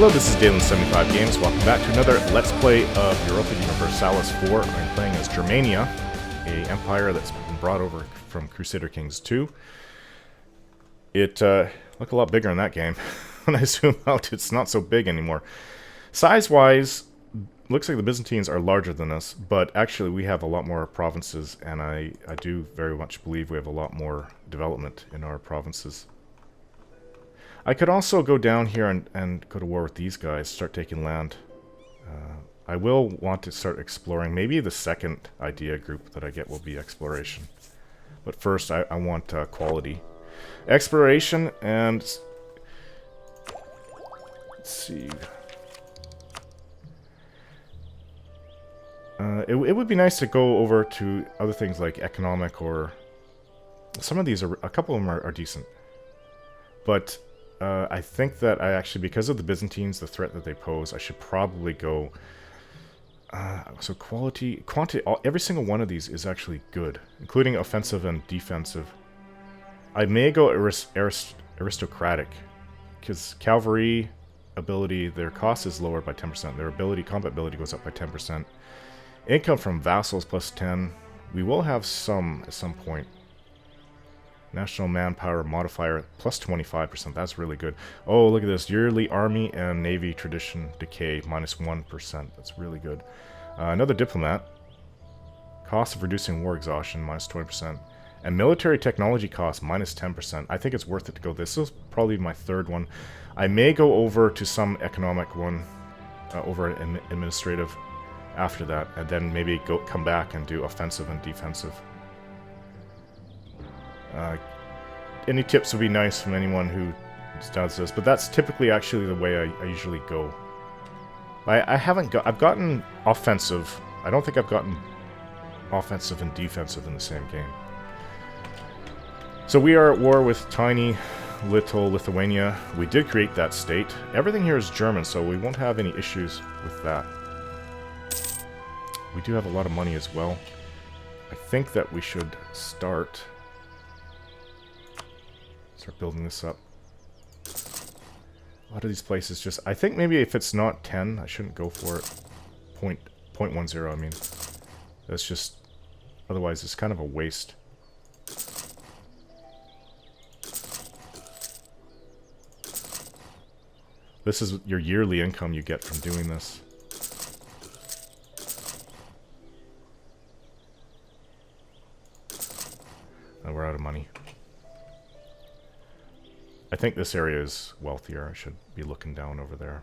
Hello, this is Dalen75 Games. Welcome back to another Let's Play of Europa Universalis 4. I'm playing as Germania, a empire that's been brought over from Crusader Kings 2. It looked a lot bigger in that game. When I zoom out, it's not so big anymore. Size-wise, looks like the Byzantines are larger than us, but actually we have a lot more provinces, and I do very much believe we have a lot more development in our provinces. I could also go down here and go to war with these guys, start taking land. I will want to start exploring. Maybe the second idea group that I get will be exploration. But first, I want quality. Exploration and... let's see. It would be nice to go over to other things like economic or... some of these are... a couple of them are decent. But... I think that I actually, because of the Byzantines, the threat that they pose, I should probably go... so quality, quantity, every single one of these is actually good, including offensive and defensive. I may go aristocratic, because cavalry ability, their cost is lowered by 10%. Their ability, combat ability goes up by 10%. Income from vassals plus 10. We will have some at some point. National manpower modifier plus 25%. That's really good. Oh, look at this. Yearly army and navy tradition decay minus 1%. That's really good. Another diplomat. Cost of reducing war exhaustion minus 20%. And military technology cost minus 10%. I think it's worth it to go. This is probably my third one. I may go over to some economic one, over an administrative after that, and then maybe come back and do offensive and defensive. Any tips would be nice from anyone who does this, but that's typically actually the way I usually go. I've gotten offensive. I don't think I've gotten offensive and defensive in the same game. So we are at war with tiny little Lithuania. We did create that state. Everything here is German, so we won't have any issues with that. We do have a lot of money as well. I think that we should start building this up. A lot of these places just... I think maybe if it's not 10, I shouldn't go for it. 0.10, I mean. That's just... otherwise, it's kind of a waste. This is your yearly income you get from doing this. And we're out of money. I think this area is wealthier. I should be looking down over there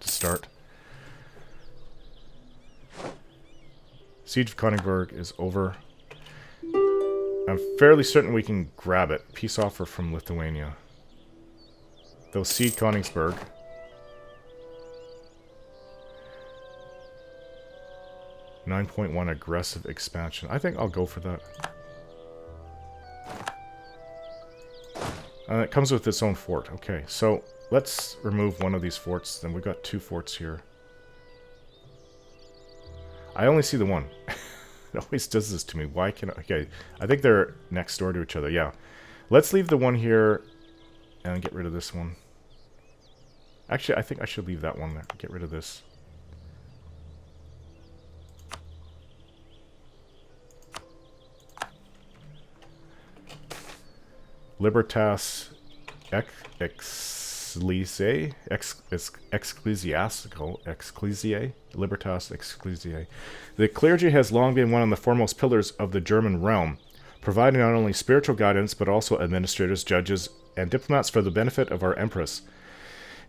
to start. Siege of Königsberg is over. I'm fairly certain we can grab it. Peace offer from Lithuania. They'll cede Königsberg. .9 aggressive expansion. I think I'll go for that. It comes with its own fort. Okay, so let's remove one of these forts. Then we've got two forts here. I only see the one. It always does this to me. Why can I... okay, I think they're next door to each other. Yeah. Let's leave the one here and get rid of this one. Actually, I think I should leave that one there. Get rid of this. Libertas Ecclesiae, Libertas Ecclesiae. The clergy has long been one of the foremost pillars of the German realm, providing not only spiritual guidance but also administrators, judges, and diplomats for the benefit of our empress.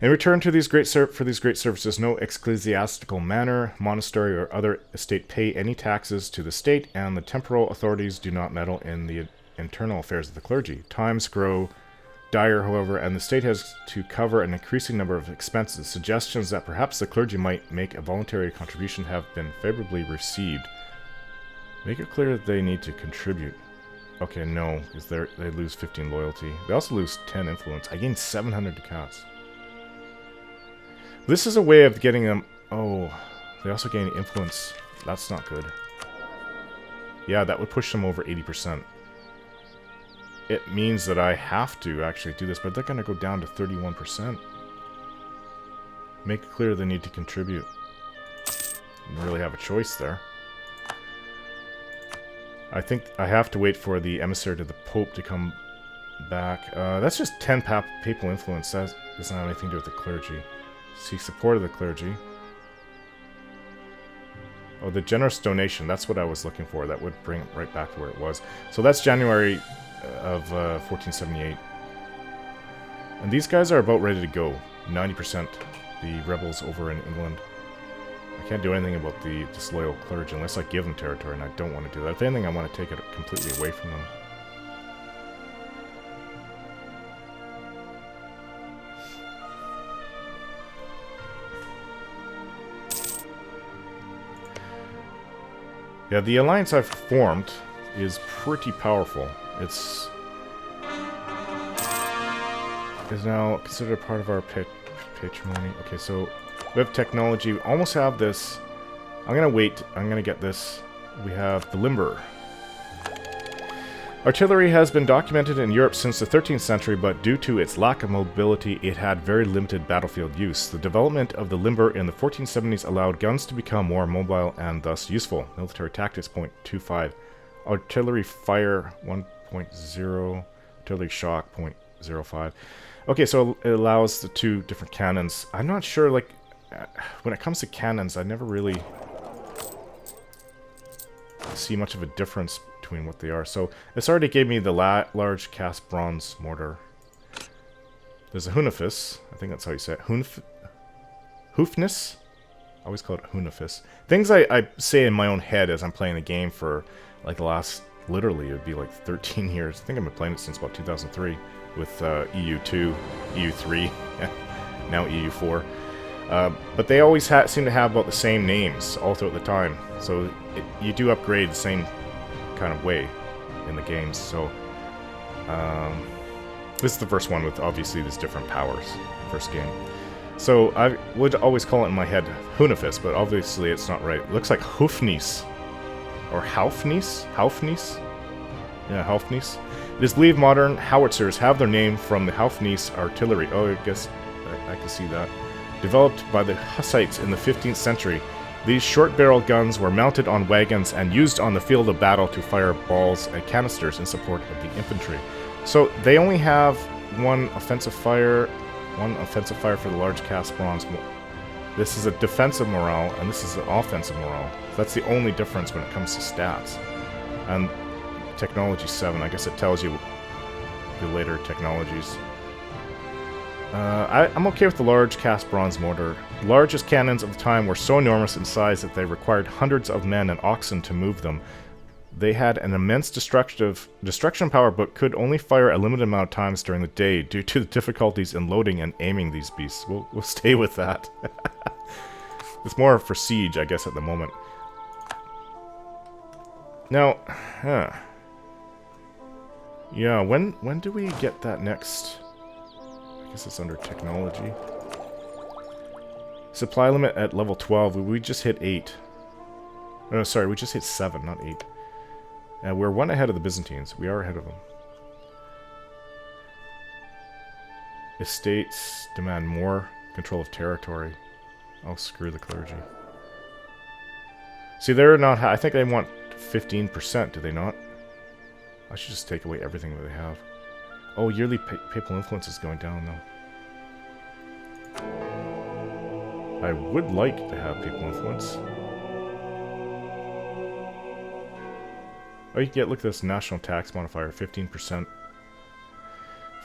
In return to these great services, no ecclesiastical manor, monastery, or other estate pay any taxes to the state, and the temporal authorities do not meddle in the internal affairs of the clergy. Times grow dire, however, and the state has to cover an increasing number of expenses. Suggestions that perhaps the clergy might make a voluntary contribution have been favorably received. Make it clear that they need to contribute. Okay, no, because they lose 15 loyalty. They also lose 10 influence. I gain 700 ducats. This is a way of getting them... oh, they also gain influence. That's not good. Yeah, that would push them over 80%. It means that I have to actually do this, but they're going to go down to 31%. Make it clear they need to contribute. Don't really have a choice there. I think I have to wait for the emissary to the Pope to come back. That's just 10 papal influence. That doesn't have anything to do with the clergy. Seek support of the clergy. Oh, the generous donation. That's what I was looking for. That would bring it right back to where it was. So that's January of 1478. And these guys are about ready to go. 90%. The rebels over in England. I can't do anything about the disloyal clergy unless I give them territory, and I don't want to do that. If anything, I want to take it completely away from them. Yeah, the alliance I've formed is pretty powerful. It's is now considered part of our patrimony. Okay, so we have technology. We almost have this. I'm gonna wait. I'm gonna get this. We have the limber. Artillery has been documented in Europe since the 13th century, but due to its lack of mobility, it had very limited battlefield use. The development of the limber in the 1470s allowed guns to become more mobile and thus useful. Military tactics 0.25. Artillery fire 1.0. Artillery shock 0.05. Okay, so it allows the two different cannons. I'm not sure, like, when it comes to cannons, I never really see much of a difference between what they are. So this already gave me the large cast bronze mortar. There's a Hunefus. I think that's how you say it. Hoofness? I always call it Hunefus. Things I say in my own head as I'm playing the game for like the last, literally, it would be like 13 years. I think I've been playing it since about 2003 with EU2, EU3, now EU4. But they always seem to have about the same names all throughout the time. So you do upgrade the same kind of way in the games. So this is the first one with obviously these different powers. First game. So I would always call it in my head Hunefus, but obviously it's not right. It looks like Hoofnies. Or Haufnies? Haufnies? Yeah, Haufnies. It is believed modern howitzers have their name from the Haufnies artillery. Oh, I guess I can see that. Developed by the Hussites in the 15th century, these short-barrel guns were mounted on wagons and used on the field of battle to fire balls and canisters in support of the infantry. So they only have one offensive fire for the large cast bronze. This is a defensive morale, and this is an offensive morale. That's the only difference when it comes to stats. And technology 7, I guess it tells you the later technologies. I'm okay with the large cast bronze mortar. The largest cannons of the time were so enormous in size that they required hundreds of men and oxen to move them. They had an immense destruction power, but could only fire a limited amount of times during the day due to the difficulties in loading and aiming these beasts. We'll stay with that. It's more for siege, I guess, at the moment. Now, yeah, when do we get that next? I guess it's under technology. Supply limit at level 12. We just hit 8. No, sorry, we just hit 7, not 8. And we're one ahead of the Byzantines. We are ahead of them. Estates demand more control of territory. Oh, screw the clergy. See, they're not... I think they want 15%, do they not? I should just take away everything that they have. Oh, yearly papal influence is going down, though. I would like to have papal influence. Oh, you can get, look at this, national tax modifier, 15%.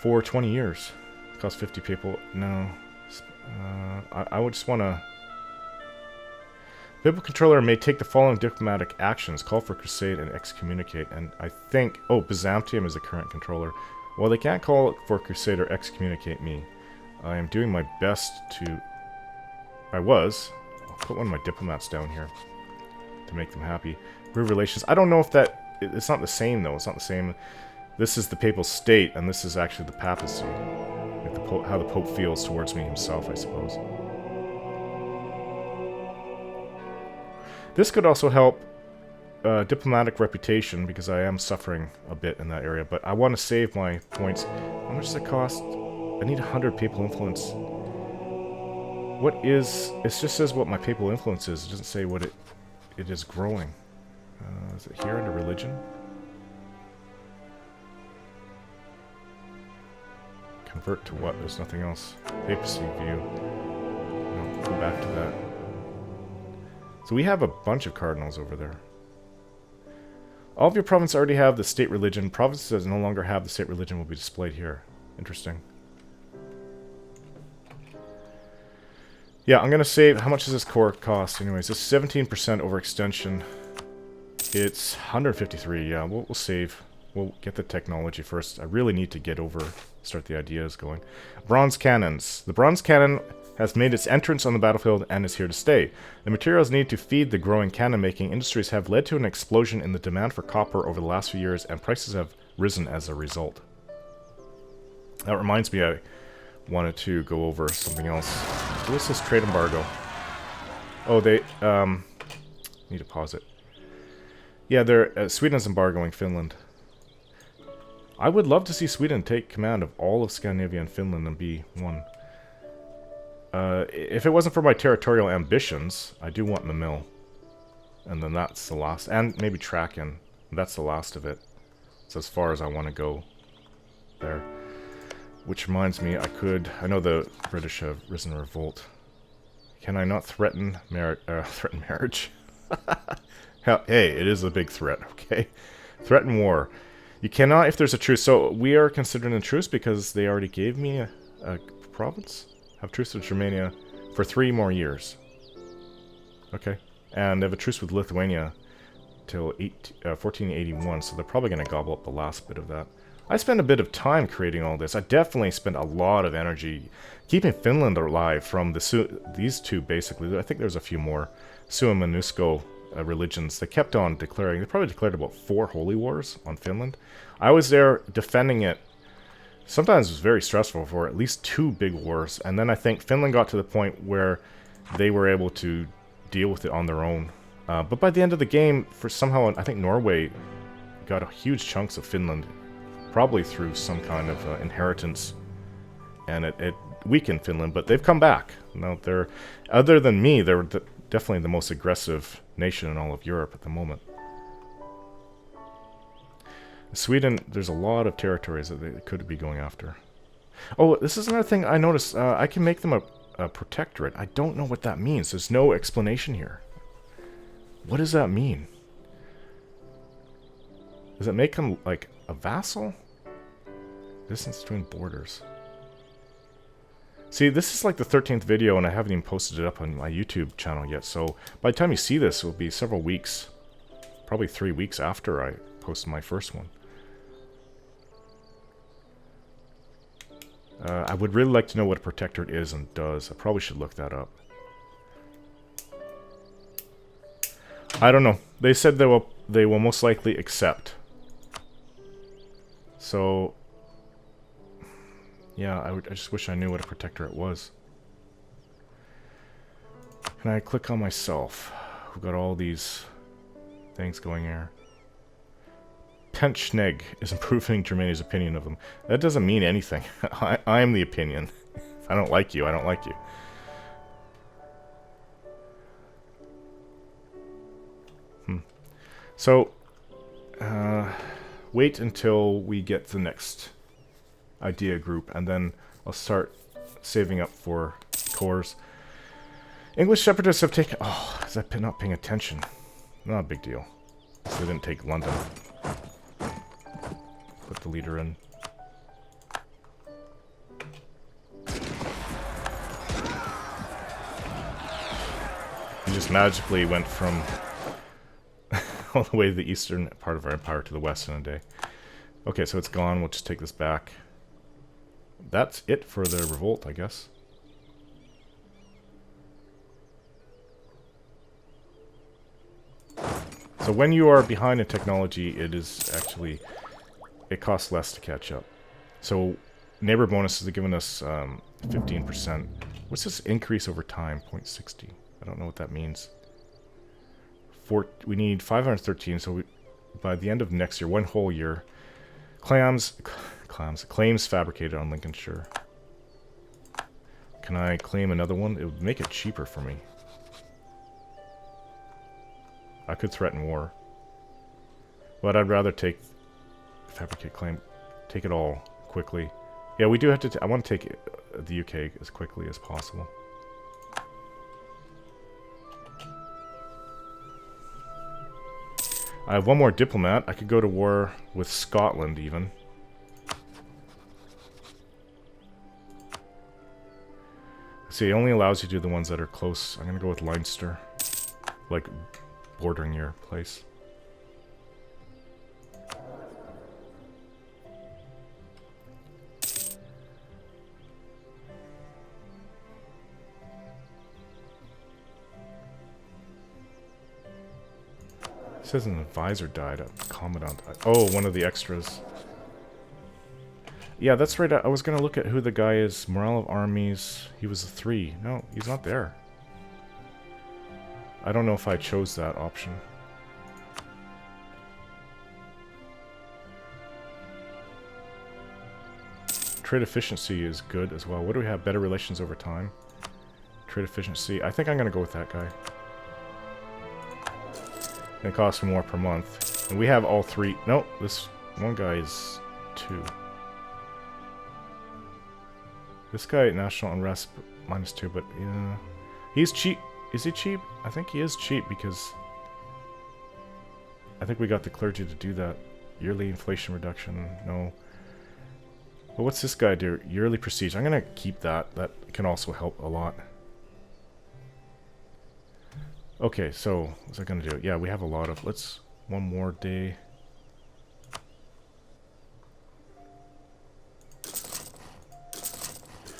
For 20 years. Cost 50 papal... No. I would just want to... Papal controller may take the following diplomatic actions. Call for crusade and excommunicate. And I think... Oh, Byzantium is the current controller. Well, they can't call for crusade or excommunicate me. I am doing my best to... I'll put one of my diplomats down here to make them happy. Improve relations. I don't know if that... It's not the same, though. It's not the same. This is the papal state, and this is actually the papacy. Like the how the Pope feels towards me himself, I suppose. This could also help diplomatic reputation, because I am suffering a bit in that area, but I want to save my points. How much does it cost? I need 100 papal influence. What is... It just says what my papal influence is. It doesn't say what it is growing. Is it here under religion? Convert to what? There's nothing else. Papacy view. No, go back to that. So we have a bunch of cardinals over there. All of your provinces already have the state religion. Provinces that no longer have the state religion will be displayed here. Interesting. Yeah, I'm going to save... How much does this core cost? Anyways, this 17% overextension. It's 153. Yeah, we'll save. We'll get the technology first. I really need to get over... Start the ideas going. Bronze cannons. The bronze cannon has made its entrance on the battlefield and is here to stay. The materials needed to feed the growing cannon-making industries have led to an explosion in the demand for copper over the last few years, and prices have risen as a result. That reminds me, I wanted to go over something else. What is this trade embargo? Oh, they, need to pause it. Yeah, they're, Sweden's embargoing Finland. I would love to see Sweden take command of all of Scandinavia and Finland and be one. If it wasn't for my territorial ambitions, I do want Memil. And then that's the last. And maybe Traken. That's the last of it. It's as far as I want to go there. Which reminds me, I know the British have risen a revolt. Can I not threaten marriage? Hey, it is a big threat, okay? Threaten war. You cannot if there's a truce. So we are considering a truce because they already gave me a province. Have truce with Germania for 3 more years. Okay. And they have a truce with Lithuania till 1481, so they're probably going to gobble up the last bit of that. I spent a bit of time creating all this. I definitely spent a lot of energy keeping Finland alive from these two, basically. I think there's a few more. Suomi and Usko religions. They kept on declaring. They probably declared about 4 holy wars on Finland. I was there defending it. Sometimes it was very stressful for at least 2 big wars. And then I think Finland got to the point where they were able to deal with it on their own. But by the end of the game, for somehow, I think Norway got a huge chunks of Finland. Probably through some kind of inheritance. And it weakened Finland, but they've come back. Now they're, other than me, they're definitely the most aggressive nation in all of Europe at the moment. Sweden, there's a lot of territories that they could be going after. Oh, this is another thing I noticed. I can make them a protectorate. I don't know what that means. There's no explanation here. What does that mean? Does it make them, like, a vassal? Distance between borders. See, this is like the 13th video, and I haven't even posted it up on my YouTube channel yet, so by the time you see this, it will be several weeks. Probably 3 weeks after I posted my first one. I would really like to know what a protectorate is and does. I probably should look that up. I don't know. They said they will most likely accept. So, yeah, I just wish I knew what a protectorate was. Can I click on myself? We've got all these things going here. Penschneg is improving Germania's opinion of them. That doesn't mean anything. I am the opinion. If I don't like you, I don't like you. So, wait until we get the next idea group, and then I'll start saving up for cores. English separatists have taken... Oh, is that not paying attention? Not a big deal. So they didn't take London. Put the leader in. He just magically went from all the way to the eastern part of our empire to the west in a day. Okay, so it's gone. We'll just take this back. That's it for the revolt, I guess. So when you are behind in technology, it is actually... It costs less to catch up. So neighbor bonuses have given us 15%. What's this increase over time? 0.60. I don't know what that means. We need 513, so by the end of next year, 1 whole year, claims fabricated on Lincolnshire. Can I claim another one? It would make it cheaper for me. I could threaten war. But I'd rather take... fabricate claim. Take it all quickly. Yeah, we do have to... I want to take the UK as quickly as possible. I have one more diplomat. I could go to war with Scotland, even. See, it only allows you to do the ones that are close. I'm gonna go with Leinster. Like, bordering your place. It says an advisor died, a commandant died. Oh, one of the extras. Yeah, that's right. I was going to look at who the guy is. Morale of armies. He was a 3. No, he's not there. I don't know if I chose that option. Trade efficiency is good as well. What do we have? Better relations over time. Trade efficiency. I think I'm going to go with that guy. It costs more per month. And we have all 3. No, this one guy is 2. This guy, national unrest, -2, but yeah. He's cheap. Is he cheap? I think he is cheap because I think we got the clergy to do that. Yearly inflation reduction, no. But what's this guy do? Yearly prestige. I'm going to keep that. That can also help a lot. Okay, so what's that going to do? Yeah, we have a lot of... Let's... One more day.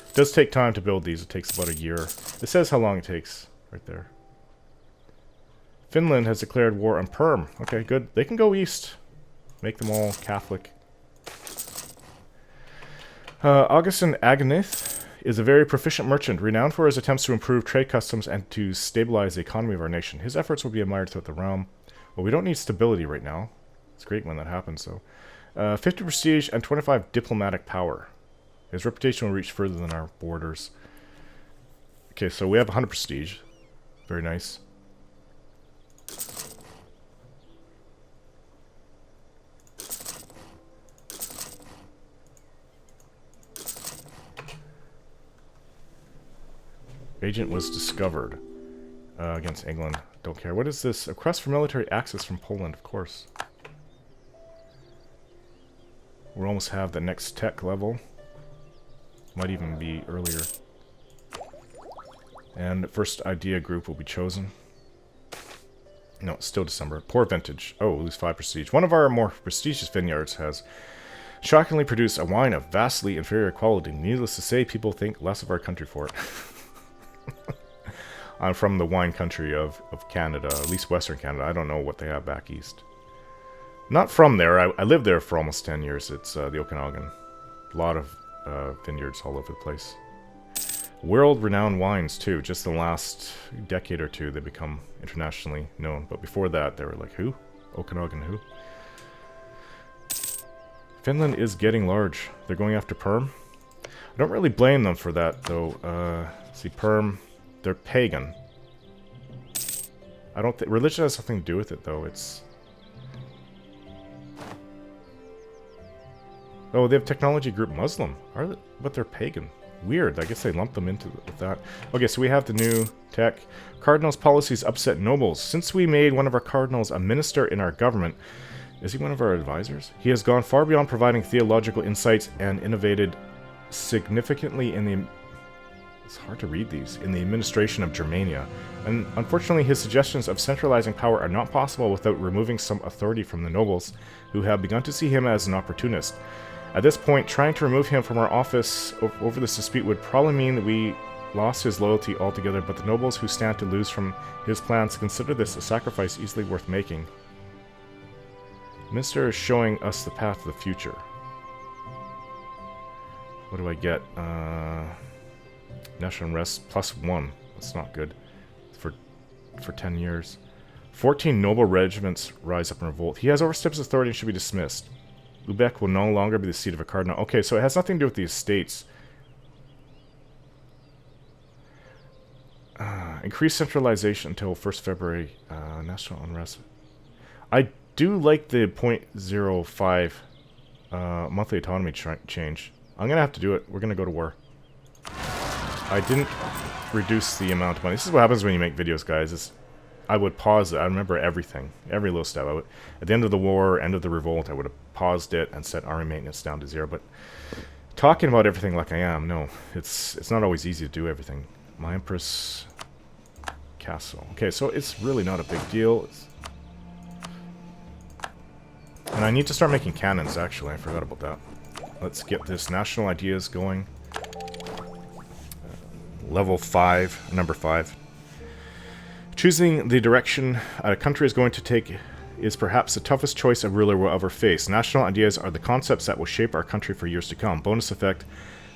It does take time to build these. It takes about a year. It says how long it takes right there. Finland has declared war on Perm. Okay, good. They can go east. Make them all Catholic. Augustin Agonith is a very proficient merchant, renowned for his attempts to improve trade customs and to stabilize the economy of our nation. His efforts will be admired throughout the realm. Well, we don't need stability right now. It's great when that happens, though. 50 prestige and 25 diplomatic power. His reputation will reach further than our borders. Okay, so we have 100 prestige. Very nice. Agent was discovered against England. Don't care. What is this? A request for military access from Poland, of course. We almost have the next tech level. Might even be earlier. And the first idea group will be chosen. No, it's still December. Poor vintage. Oh, we'll lose 5 prestige. One of our more prestigious vineyards has shockingly produced a wine of vastly inferior quality. Needless to say, people think less of our country for it. I'm from the wine country of Canada, at least Western Canada. I don't know what they have back east. Not from there. I lived there for almost 10 years. It's the Okanagan. A lot of vineyards all over the place. World-renowned wines, too. Just in the last decade or two, they become internationally known. But before that, they were like, who? Okanagan who? Finland is getting large. They're going after Perm. I don't really blame them for that, though. See, Perm, they're pagan. I don't think... Religion has something to do with it, though. It's... Oh, they have technology group Muslim. Are they? But they're pagan. Weird. I guess they lumped them into with that. Okay, so we have the new tech. Cardinals' policies upset nobles. Since we made one of our cardinals a minister in our government, is he one of our advisors? He has gone far beyond providing theological insights and innovated significantly in the... It's hard to read these. In the administration of Germania. And unfortunately, his suggestions of centralizing power are not possible without removing some authority from the nobles, who have begun to see him as an opportunist. At this point, trying to remove him from our office over this dispute would probably mean that we lost his loyalty altogether, but the nobles who stand to lose from his plans consider this a sacrifice easily worth making. The minister is showing us the path to the future. What do I get? National unrest +1. That's not good. For 10 years. 14 noble regiments rise up in revolt. He has overstepped his authority and should be dismissed. Lubeck will no longer be the seat of a cardinal. Okay, so it has nothing to do with the estates. Increase centralization until 1st February. National unrest. I do like the 0.05 monthly autonomy change. I'm going to have to do it. We're going to go to war. I didn't reduce the amount of money. This is what happens when you make videos, guys. I would pause it. I remember everything. Every little step. At the end of the war, end of the revolt, I would have paused it and set army maintenance down to 0. But talking about everything like I am, no. It's not always easy to do everything. My Empress Castle. Okay, so it's really not a big deal. And I need to start making cannons, actually. I forgot about that. Let's get this national ideas going. Level 5, number 5. Choosing the direction a country is going to take is perhaps the toughest choice a ruler will ever face. National ideas are the concepts that will shape our country for years to come. Bonus effect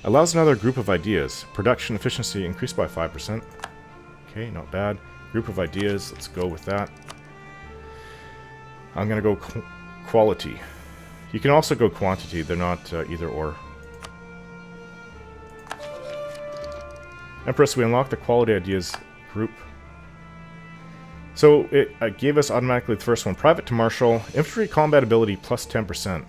allows another group of ideas. Production efficiency increased by 5%. Okay, not bad. Group of ideas, let's go with that. I'm going to go quality. You can also go quantity, they're not either or. Empress, we unlock the quality ideas group. So it gave us automatically the first one. Private to Marshal. Infantry combat ability plus 10%.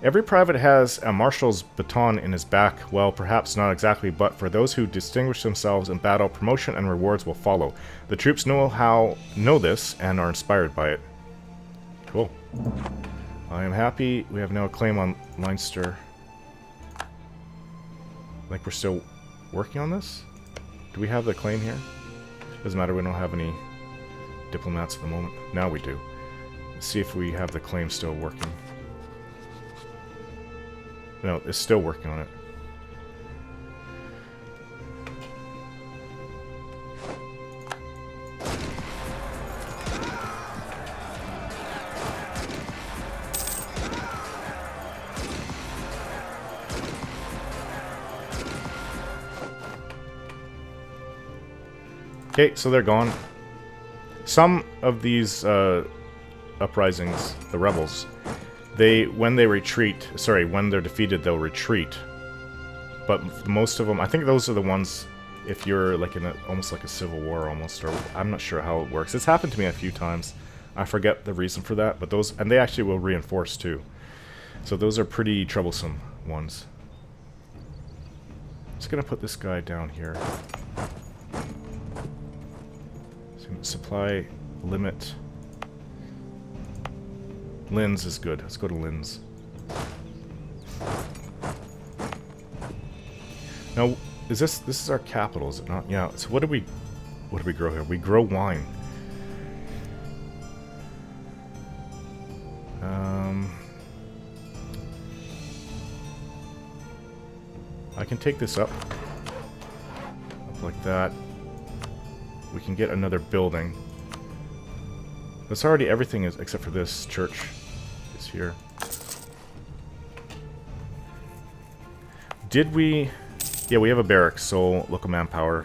Every private has a marshal's baton in his back. Well, perhaps not exactly, but for those who distinguish themselves in battle, promotion and rewards will follow. The troops know this and are inspired by it. Cool. I am happy. We have now a claim on Leinster. Like we're still working on this? Do we have the claim here? Doesn't matter, we don't have any diplomats at the moment. Now we do. Let's see if we have the claim still working. No, it's still working on it. Okay, so they're gone. Some of these uprisings, the rebels, when they're defeated, they'll retreat. But most of them, I think those are the ones, if you're like in almost like a civil war almost, or I'm not sure how it works. It's happened to me a few times. I forget the reason for that, but those, and they actually will reinforce too. So those are pretty troublesome ones. Just gonna put this guy down here. Supply limit. Linz is good. Let's go to Linz. Now, this is our capital, is it not? Yeah. So what do we grow here? We grow wine. I can take this up like that. We can get another building. That's already everything is except for this church is here. Did we? Yeah, we have a barracks, so local manpower.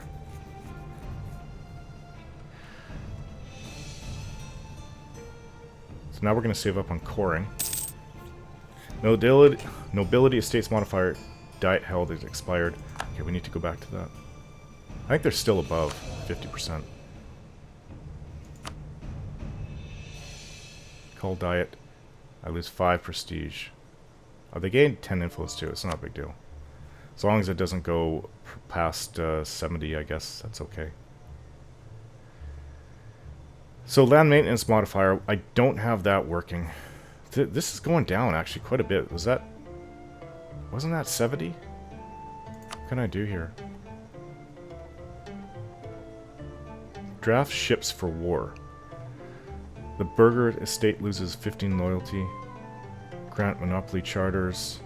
So now we're going to save up on coring. Nobility estates modifier diet held is expired. Okay, we need to go back to that. I think they're still above 50%. Cull diet. I lose 5 prestige. Oh, they gained 10 influence too. It's not a big deal. As long as it doesn't go past 70, I guess that's okay. So land maintenance modifier, I don't have that working. This is going down actually quite a bit. Wasn't that 70? What can I do here? Draft ships for war. The Burger estate loses 15 loyalty. Grant monopoly charters.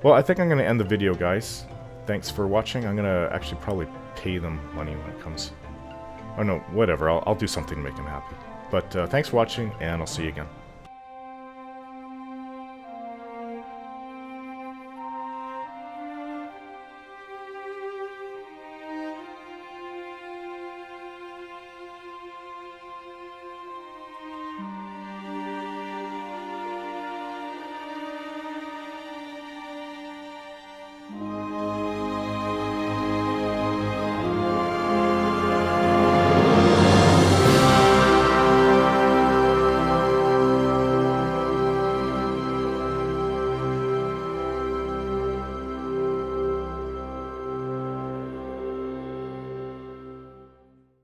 Well, I think I'm going to end the video, guys. Thanks for watching. I'm going to actually probably pay them money when it comes. Oh no, whatever. I'll do something to make them happy. But thanks for watching, and I'll see you again.